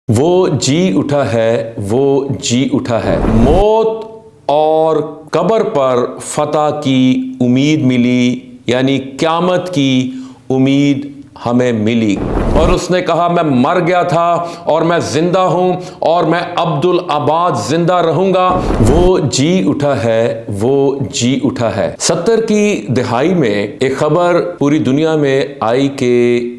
وہ جی اٹھا ہے، وہ جی اٹھا ہے۔ موت اور قبر پر فتح کی امید ملی، یعنی قیامت کی امید ہمیں ملی۔ اور اس نے کہا میں مر گیا تھا اور میں زندہ ہوں اور میں عبدالآباد زندہ رہوں گا۔ وہ جی اٹھا ہے، وہ جی اٹھا ہے۔ 70 کی دہائی میں ایک خبر پوری دنیا میں آئی کہ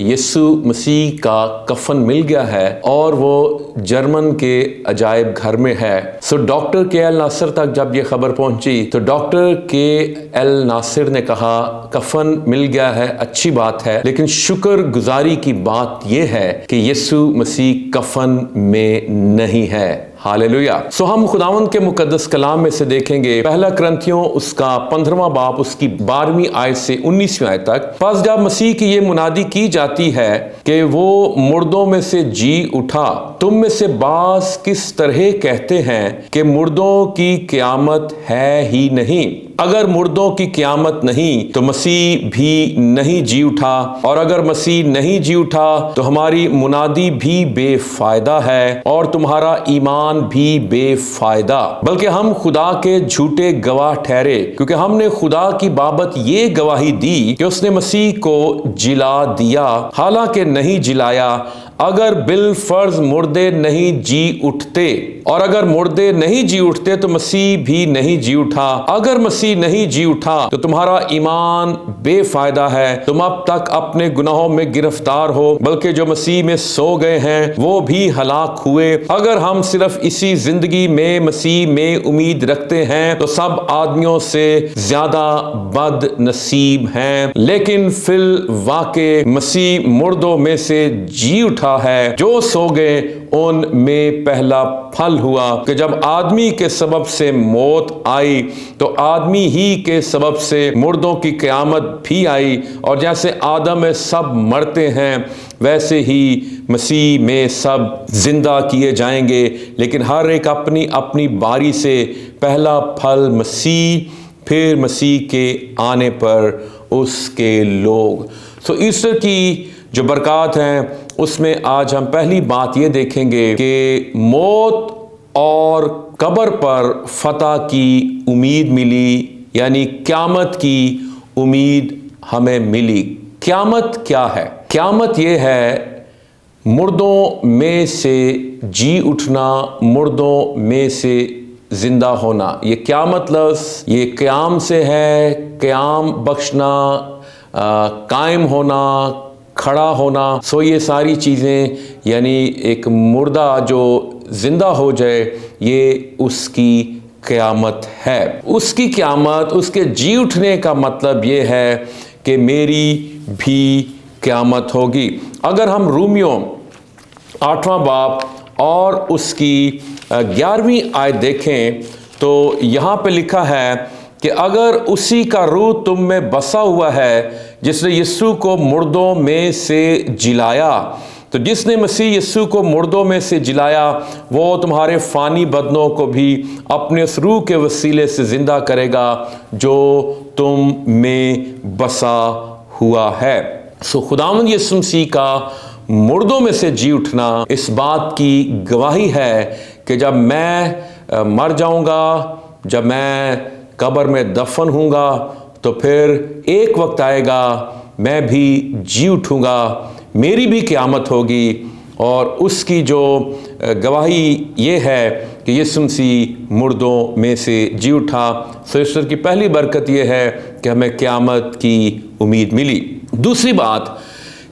یسوع مسیح کا کفن مل گیا ہے اور وہ جرمن کے عجائب گھر میں ہے۔ ڈاکٹر کے ایل ناصر تک جب یہ خبر پہنچی تو ڈاکٹر کے ایل ناصر نے کہا کفن مل گیا ہے، اچھی بات ہے، لیکن شکر گزاری کی بات یہ ہے کہ یسوع مسیح کفن میں نہیں ہے۔ ہاللویا۔ ہم خداوند کے مقدس کلام میں سے دیکھیں گے پہلا کرنتھیوں اس کا 15واں باب اس کی 12ویں آیت سے 19ویں آیت تک۔ پس جب مسیح کی یہ منادی کی جاتی ہے کہ وہ مردوں میں سے جی اٹھا، تم میں سے بعض کس طرح کہتے ہیں کہ مردوں کی قیامت ہے ہی نہیں۔ اگر مردوں کی قیامت نہیں تو مسیح بھی نہیں جی اٹھا، اور اگر مسیح نہیں جی اٹھا تو ہماری منادی بھی بے فائدہ ہے اور تمہارا ایمان بھی بے فائدہ، بلکہ ہم خدا کے جھوٹے گواہ ٹھہرے، کیونکہ ہم نے خدا کی بابت یہ گواہی دی کہ اس نے مسیح کو جلا دیا، حالانکہ نہیں جلایا۔ اگر بالفرض مردے نہیں جی اٹھتے، اور اگر مردے نہیں جی اٹھتے تو مسیح بھی نہیں جی اٹھا۔ اگر مسیح نہیں جی اٹھا تو تمہارا ایمان بے فائدہ ہے، تم اب تک اپنے گناہوں میں گرفتار ہو، بلکہ جو مسیح میں سو گئے ہیں وہ بھی ہلاک ہوئے۔ اگر ہم صرف اسی زندگی میں مسیح میں امید رکھتے ہیں تو سب آدمیوں سے زیادہ بد نصیب ہیں، لیکن فی الواقع مسیح مردوں میں سے جی اٹھا ہے، جو سو گئے ان میں پہلا پھل ہوا کہ جب آدمی کے سبب سے موت آئی تو آدمی ہی کے سبب سے مردوں کی قیامت بھی آئی، اور جیسے آدم میں سب مرتے ہیں ویسے ہی مسیح میں سب زندہ کیے جائیں گے، لیکن ہر ایک اپنی اپنی باری سے، پہلا پھل مسیح، پھر مسیح کے آنے پر اس کے لوگ۔ ایسٹر کی جو برکات ہیں اس میں آج ہم پہلی بات یہ دیکھیں گے کہ موت اور قبر پر فتح کی امید ملی، یعنی قیامت کی امید ہمیں ملی۔ قیامت کیا ہے؟ قیامت یہ ہے مردوں میں سے جی اٹھنا، مردوں میں سے زندہ ہونا۔ یہ قیامت لفظ یہ قیام سے ہے، قیام بخشنا، قائم ہونا، کھڑا ہونا۔ یہ ساری چیزیں یعنی ایک مردہ جو زندہ ہو جائے یہ اس کی قیامت ہے۔ اس کی قیامت، اس کے جی اٹھنے کا مطلب یہ ہے کہ میری بھی قیامت ہوگی۔ اگر ہم رومیوں 8واں باب اور اس کی 11ویں آیت دیکھیں تو یہاں پہ لکھا ہے کہ اگر اسی کا روح تم میں بسا ہوا ہے جس نے یسوع کو مردوں میں سے جلایا، تو جس نے مسیح یسوع کو مردوں میں سے جلایا وہ تمہارے فانی بدنوں کو بھی اپنے اس روح کے وسیلے سے زندہ کرے گا جو تم میں بسا ہوا ہے۔ خداوند یسوع مسیح کا مردوں میں سے جی اٹھنا اس بات کی گواہی ہے کہ جب میں مر جاؤں گا، جب میں قبر میں دفن ہوں گا تو پھر ایک وقت آئے گا میں بھی جی اٹھوں گا، میری بھی قیامت ہوگی۔ اور اس کی جو گواہی یہ ہے کہ یسوع مسیح مردوں میں سے جی اٹھا۔ ایسٹر کی پہلی برکت یہ ہے کہ ہمیں قیامت کی امید ملی۔ دوسری بات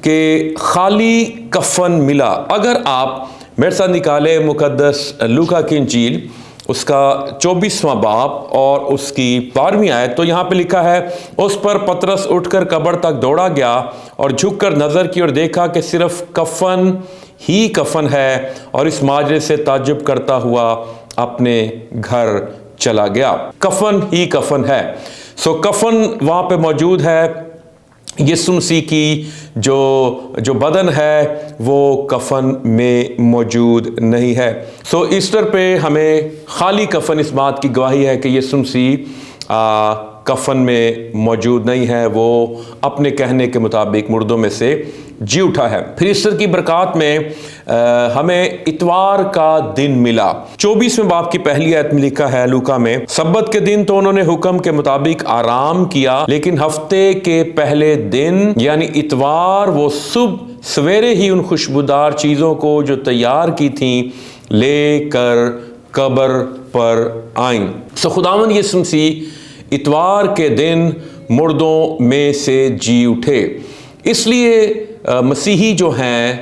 کہ خالی کفن ملا۔ اگر آپ میرے ساتھ نکالے مقدس لوکا کی انجیل اس کا 24واں باب اور اس کی 12ویں آیت، تو یہاں پہ لکھا ہے اس پر پطرس اٹھ کر قبر تک دوڑا گیا اور جھک کر نظر کی اور دیکھا کہ صرف کفن ہی کفن ہے، اور اس ماجرے سے تعجب کرتا ہوا اپنے گھر چلا گیا۔ کفن ہی کفن ہے۔ کفن وہاں پہ موجود ہے، یسوع مسیح کی جو بدن ہے وہ کفن میں موجود نہیں ہے۔ ایسٹر پہ ہمیں خالی کفن اس بات کی گواہی ہے کہ یسوع مسیح کفن میں موجود نہیں ہے، وہ اپنے کہنے کے مطابق مردوں میں سے جی اٹھا ہے۔ پھر ایسٹر کی برکات میں ہمیں اتوار کا دن ملا۔ 24ویں باب کی پہلی آیت میں لکھا ہے لوکا میں، سبت کے دن تو انہوں نے حکم کے مطابق آرام کیا، لیکن ہفتے کے پہلے دن یعنی اتوار وہ صبح سویرے ہی ان خوشبودار چیزوں کو جو تیار کی تھیں لے کر قبر پر آئیں۔ خداوند یسوع مسیح اتوار کے دن مردوں میں سے جی اٹھے۔ اس لیے مسیحی جو ہیں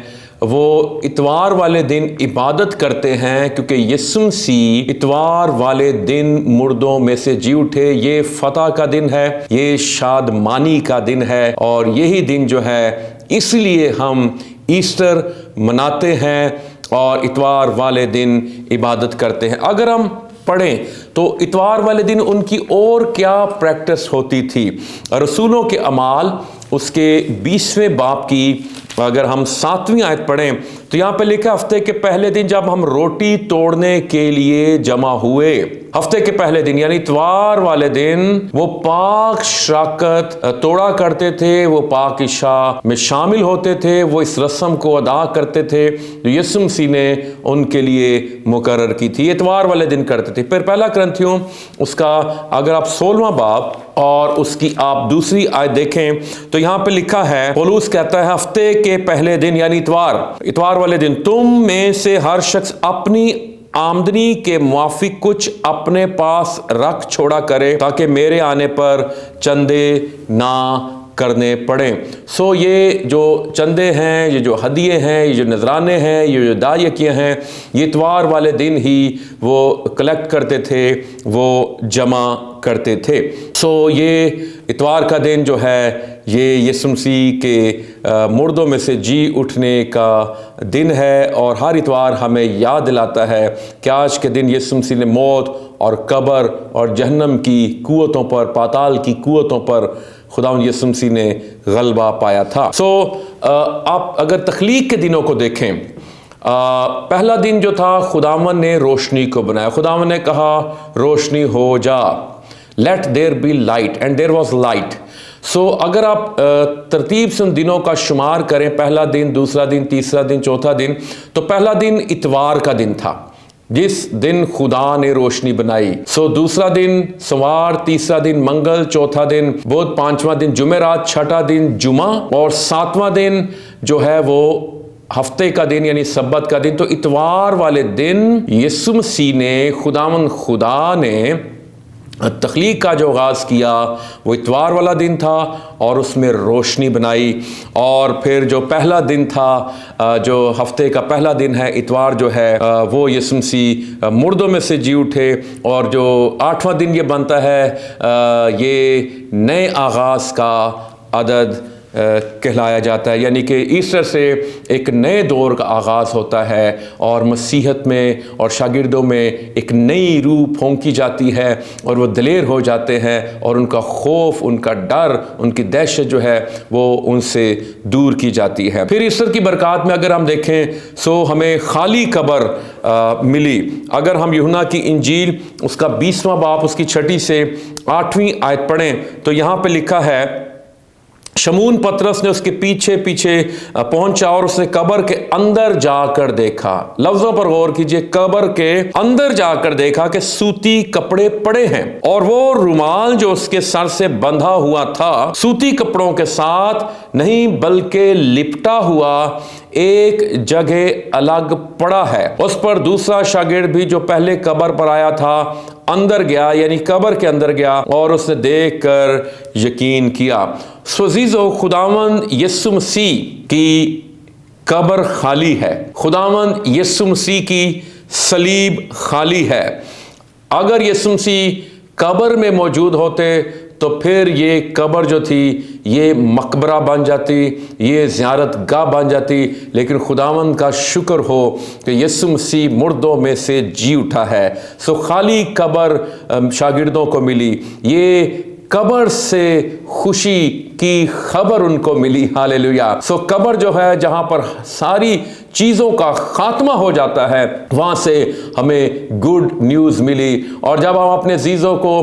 وہ اتوار والے دن عبادت کرتے ہیں، کیونکہ یسوع مسیح اتوار والے دن مردوں میں سے جی اٹھے۔ یہ فتح کا دن ہے، یہ شادمانی کا دن ہے، اور یہی دن جو ہے اس لیے ہم ایسٹر مناتے ہیں اور اتوار والے دن عبادت کرتے ہیں۔ اگر ہم پڑھیں تو اتوار والے دن ان کی اور کیا پریکٹس ہوتی تھی۔ رسولوں کے اعمال اس کے 20ویں باب کی اگر ہم 7ویں آیت پڑھیں تو یہاں پہ لکھا ہفتے کے پہلے دن جب ہم روٹی توڑنے کے لیے جمع ہوئے، ہفتے کے پہلے دن یعنی اتوار والے دن وہ پاک شراکت توڑا کرتے تھے، وہ پاک عشاء میں شامل ہوتے تھے، وہ اس رسم کو ادا کرتے تھے جو یسوع مسیح نے ان کے لیے مقرر کی تھی، اتوار والے دن کرتے تھے۔ پھر پہلا کرنتھیوں اس کا اگر آپ 16واں باب اور اس کی آپ دوسری آیت دیکھیں تو یہاں پہ لکھا ہے، پولس کہتا ہے ہفتے کے پہلے دن یعنی اتوار والے دن تم میں سے ہر شخص اپنی آمدنی کے موافق کچھ اپنے پاس رکھ چھوڑا کرے تاکہ میرے آنے پر چندے نہ کرنے پڑیں۔ یہ جو چندے ہیں، یہ جو ہدیے ہیں، یہ جو نذرانے ہیں، یہ جو دایکیاں ہیں، یہ اتوار والے دن ہی وہ کلیکٹ کرتے تھے، وہ جمع کرتے تھے۔ یہ اتوار کا دن جو ہے یہ یسوع مسیح کے مردوں میں سے جی اٹھنے کا دن ہے، اور ہر اتوار ہمیں یاد دلاتا ہے کہ آج کے دن یسوع مسیح نے موت اور قبر اور جہنم کی قوتوں پر، پاتال کی قوتوں پر خداوند یسوع مسیح نے غلبہ پایا تھا۔ آپ اگر تخلیق کے دنوں کو دیکھیں، پہلا دن جو تھا خداوند نے روشنی کو بنایا، خداوند نے کہا روشنی ہو جا، let there be light, and there was light. اگر آپ ترتیب سے ان دنوں کا شمار کریں، پہلا دن، دوسرا دن، تیسرا دن، چوتھا دن، تو پہلا دن اتوار کا دن تھا جس دن خدا نے روشنی بنائی۔ دوسرا دن سوار، تیسرا دن منگل، چوتھا دن بدھ، پانچواں دن جمعرات، چھٹا دن جمعہ، اور ساتواں دن جو ہے وہ ہفتے کا دن یعنی سبت کا دن۔ تو اتوار والے دن یسوع مسیح نے، خدا نے تخلیق کا جو آغاز کیا وہ اتوار والا دن تھا، اور اس میں روشنی بنائی۔ اور پھر جو پہلا دن تھا، جو ہفتے کا پہلا دن ہے اتوار جو ہے، وہ یسوع مسیح مردوں میں سے جی اٹھے، اور جو 8واں دن یہ بنتا ہے یہ نئے آغاز کا عدد کہلایا جاتا ہے، یعنی کہ ایسٹر سے ایک نئے دور کا آغاز ہوتا ہے، اور مسیحت میں اور شاگردوں میں ایک نئی روح پھونکی جاتی ہے، اور وہ دلیر ہو جاتے ہیں، اور ان کا خوف، ان کا ڈر، ان کی دہشت جو ہے وہ ان سے دور کی جاتی ہے۔ پھر ایسٹر کی برکات میں اگر ہم دیکھیں ہمیں خالی قبر ملی۔ اگر ہم یوحنا کی انجیل اس کا 20واں باب اس کی 6 سے 8ویں آیت پڑھیں تو یہاں پہ لکھا ہے، شمون پطرس نے اس کے پیچھے پیچھے پہنچا اور اس نے قبر کے اندر جا کر دیکھا۔ لفظوں پر غور کیجئے، قبر کے اندر جا کر دیکھا کہ سوتی کپڑے پڑے ہیں، اور وہ رومال جو اس کے سر سے بندھا ہوا تھا سوتی کپڑوں کے ساتھ نہیں بلکہ لپٹا ہوا ایک جگہ الگ پڑا ہے۔ اس پر دوسرا شاگرد بھی جو پہلے قبر پر آیا تھا اندر گیا، یعنی قبر کے اندر گیا، اور اس نے دیکھ کر یقین کیا۔ عزیزو، خداوند یسوع مسیح کی قبر خالی ہے، خداوند یسوع مسیح کی صلیب خالی ہے۔ اگر یسوع مسیح قبر میں موجود ہوتے تو پھر یہ قبر جو تھی یہ مقبرہ بن جاتی، یہ زیارت گاہ بن جاتی، لیکن خداوند کا شکر ہو کہ یسوع مسیح مردوں میں سے جی اٹھا ہے۔ خالی قبر شاگردوں کو ملی۔ یہ قبر سے خوشی کی خبر ان کو ملی. ہاللیلویا. سو قبر جو ہے جہاں پر ساری چیزوں کا خاتمہ ہو جاتا ہے، وہاں سے ہمیں گڈ نیوز ملی. اور جب ہم اپنے عزیزوں کو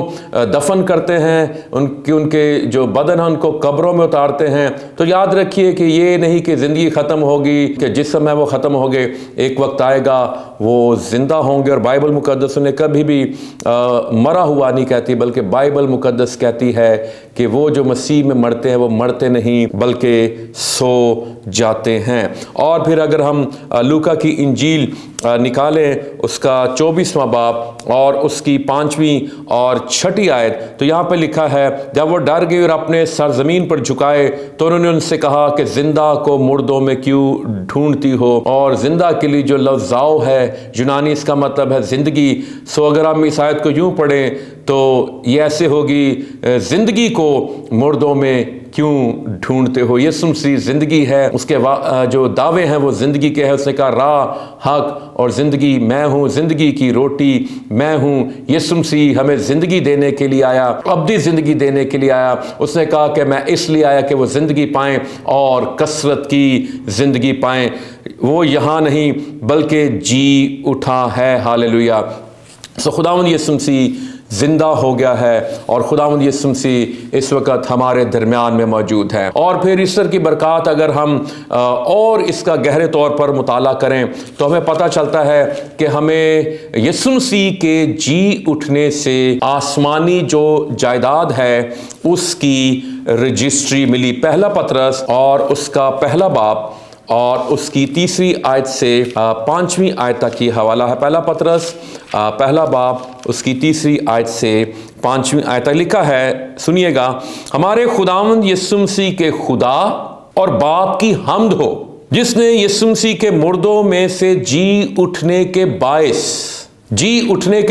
دفن کرتے ہیں، ان کے جو بدن ہیں ان کو قبروں میں اتارتے ہیں، تو یاد رکھیے کہ یہ نہیں کہ زندگی ختم ہوگی، کہ جسم ہے وہ ختم ہو گئے. ایک وقت آئے گا وہ زندہ ہوں گے. اور بائبل مقدس نے کبھی بھی مرا ہوا نہیں کہتی، بلکہ بائبل مقدس کہتی ہے کہ وہ جو مسیح میں مرتے ہیں وہ مرتے نہیں بلکہ سو جاتے ہیں. اور پھر اگر ہم لوکا کی انجیل نکالیں، اس کا 24واں باب اور اس کی 5ویں اور 6ٹھی آیت، تو یہاں پہ لکھا ہے، جب وہ ڈر گئی اور اپنے سر زمین پر جھکائے تو انہوں نے ان سے کہا کہ زندہ کو مردوں میں کیوں ڈھونڈتی ہو. اور زندہ کے لیے جو لفظ زاؤ ہے یونانی، اس کا مطلب ہے زندگی. سو اگر ہم اس آیت کو یوں پڑھیں تو یہ ایسے ہوگی، زندگی کو مردوں میں کیوں ڈھونڈتے ہو. یسوع مسیح زندگی ہے، اس کے جو دعوے ہیں وہ زندگی کے ہیں. اس نے کہا راہ، حق اور زندگی میں ہوں، زندگی کی روٹی میں ہوں. یسوع مسیح ہمیں زندگی دینے کے لیے آیا، ابدی زندگی دینے کے لیے آیا. اس نے کہا کہ میں اس لیے آیا کہ وہ زندگی پائیں اور کثرت کی زندگی پائیں. وہ یہاں نہیں بلکہ جی اٹھا ہے. ہاللیلویا. سو خداوند یسوع مسیح زندہ ہو گیا ہے، اور خداوند یسوع مسیح اس وقت ہمارے درمیان میں موجود ہے. اور پھر ایسٹر کی برکات اگر ہم اور اس کا گہرے طور پر مطالعہ کریں تو ہمیں پتہ چلتا ہے کہ ہمیں یسوع مسیح کے جی اٹھنے سے آسمانی جو جائیداد ہے اس کی رجسٹری ملی. پہلا پطرس اور اس کا پہلا باب اور اس کی 3 آیت سے 5ویں آیت تک یہ حوالہ ہے. پہلا پطرس پہلا باب اس کی 3 آیت سے 5ویں آیت تک لکھا ہے، سنیے گا. ہمارے خداوند یسوع مسیح کے خدا اور باپ کی حمد ہو، جس نے یسوع مسیح کے مردوں میں سے جی اٹھنے کے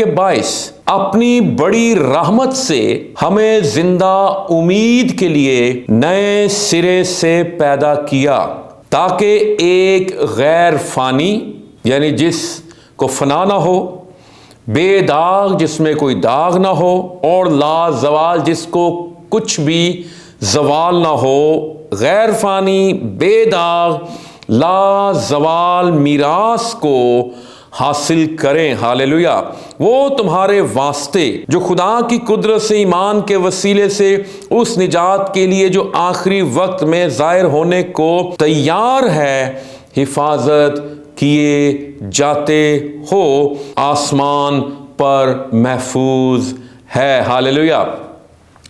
باعث اپنی بڑی رحمت سے ہمیں زندہ امید کے لیے نئے سرے سے پیدا کیا، تاکہ ایک غیر فانی، یعنی جس کو فنا نہ ہو، بے داغ جس میں کوئی داغ نہ ہو، اور لا زوال جس کو کچھ بھی زوال نہ ہو، غیر فانی، بے داغ، لا زوال میراث کو حاصل کریں. ہاللیلویا. وہ تمہارے واسطے جو خدا کی قدرت سے ایمان کے وسیلے سے اس نجات کے لیے جو آخری وقت میں ظاہر ہونے کو تیار ہے حفاظت کیے جاتے ہو، آسمان پر محفوظ ہے. ہاللیلویا.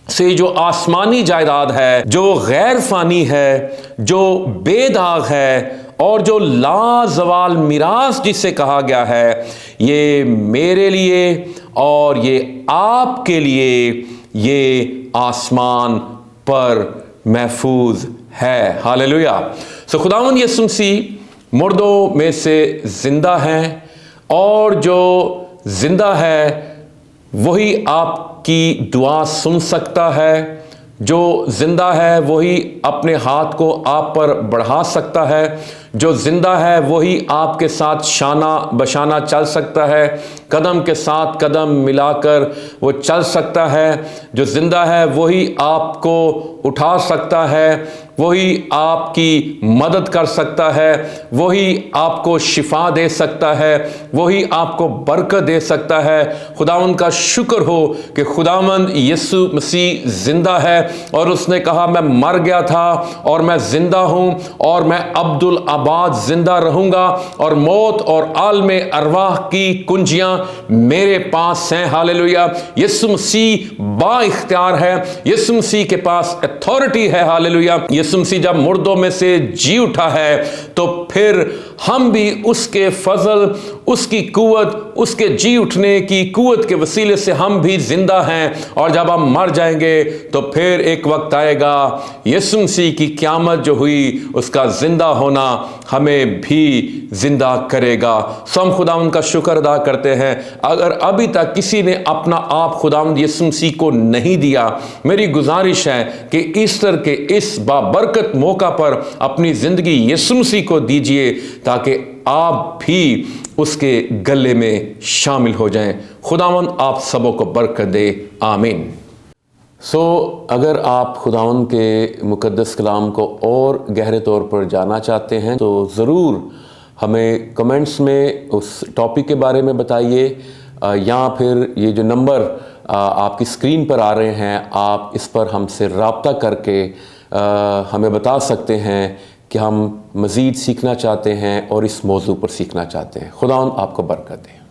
سے جو آسمانی جائیداد ہے، جو غیر فانی ہے، جو بے داغ ہے، اور جو لا زوال میراث جسے کہا گیا ہے، یہ میرے لیے اور یہ آپ کے لیے یہ آسمان پر محفوظ ہے. ہاللیلویا. سو خداوند یسوع مسیح مردوں میں سے زندہ ہیں، اور جو زندہ ہے وہی آپ کی دعا سن سکتا ہے. جو زندہ ہے وہی اپنے ہاتھ کو آپ پر بڑھا سکتا ہے. جو زندہ ہے وہی آپ کے ساتھ شانہ بشانہ چل سکتا ہے، قدم کے ساتھ قدم ملا کر وہ چل سکتا ہے. جو زندہ ہے وہی آپ کو اٹھا سکتا ہے، وہی آپ کی مدد کر سکتا ہے، وہی آپ کو شفا دے سکتا ہے، وہی آپ کو برکت دے سکتا ہے. خداوند کا شکر ہو کہ خداوند یسوع مسیح زندہ ہے، اور اس نے کہا میں مر گیا تھا اور میں زندہ ہوں، اور میں عبدالآباد زندہ رہوں گا، اور موت اور عالم ارواح کی کنجیاں میرے پاس ہیں. ہاللیلویا. یسوع مسیح با اختیار ہے، یسوع مسیح کے پاس اتھارٹی ہے. ہاللیلویا. یسوع مسیح جب مردوں میں سے جی اٹھا ہے تو پھر ہم بھی اس کے فضل، اس کی قوت، اس کے جی اٹھنے کی قوت کے وسیلے سے ہم بھی زندہ ہیں. اور جب ہم مر جائیں گے تو پھر ایک وقت آئے گا یسوع مسیح کی قیامت جو ہوئی، اس کا زندہ ہونا ہمیں بھی زندہ کرے گا. سو ہم خداوند کا شکر ادا کرتے ہیں. اگر ابھی تک کسی نے اپنا آپ خداوند یسوع مسیح کو نہیں دیا، میری گزارش ہے کہ ایسٹر کے اس بابرکت موقع پر اپنی زندگی یسوع مسیح کو دیجیے، تاکہ آپ بھی اس کے گلے میں شامل ہو جائیں. خداوند آپ سبوں کو برکت دے. آمین. اگر آپ خداوند کے مقدس کلام کو اور گہرے طور پر جاننا چاہتے ہیں تو ضرور ہمیں کمنٹس میں اس ٹاپک کے بارے میں بتائیے، یا پھر یہ جو نمبر آپ کی اسکرین پر آ رہے ہیں، آپ اس پر ہم سے رابطہ کر کے ہمیں بتا سکتے ہیں کہ ہم مزید سیکھنا چاہتے ہیں اور اس موضوع پر سیکھنا چاہتے ہیں۔ خداوند آپ کو برکت دے۔